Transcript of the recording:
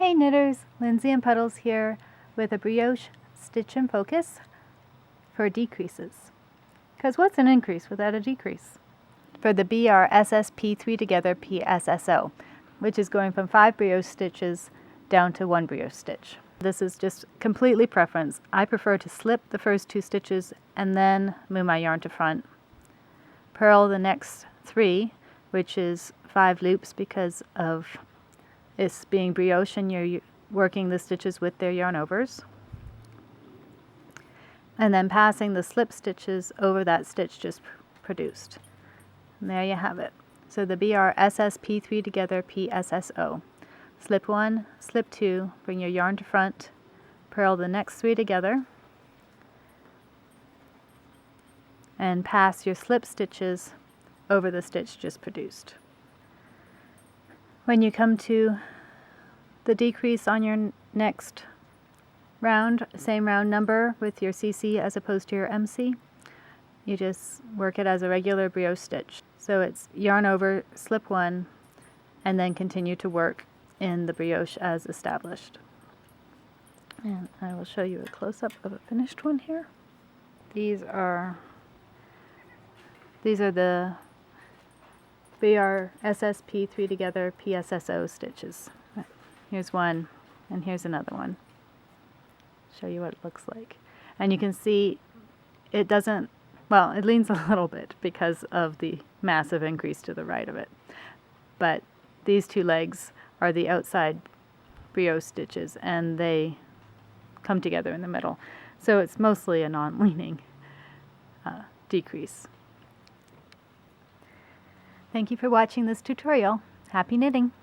Hey knitters, Lindsay and Puddles here with a brioche stitch and focus for decreases. Because what's an increase without a decrease? For the brssp3togpsso, which is going from 5 brioche stitches down to 1 brioche stitch. This is just completely preference. I prefer to slip the first 2 stitches and then move my yarn to front. Purl the next 3, which is 5 loops because of it's being brioche and you're working the stitches with their yarn overs. And then passing the slip stitches over that stitch just produced. And there you have it. So the brssp3 together psso. Slip 1, slip 2, bring your yarn to front, purl the next 3 together, and pass your slip stitches over the stitch just produced. When you come to the decrease on your next round, same round number with your CC as opposed to your MC, you just work it as a regular brioche stitch. So it's yarn over, slip 1, and then continue to work in the brioche as established. And I will show you a close-up of a finished one here. These are the brssp3 together psso stitches. Here's one, and here's another one. Show you what it looks like. And you can see it doesn't, well, it leans a little bit because of the massive increase to the right of it. But these 2 legs are the outside brioche stitches, and they come together in the middle. So it's mostly a non-leaning decrease. Thank you for watching this tutorial. Happy knitting!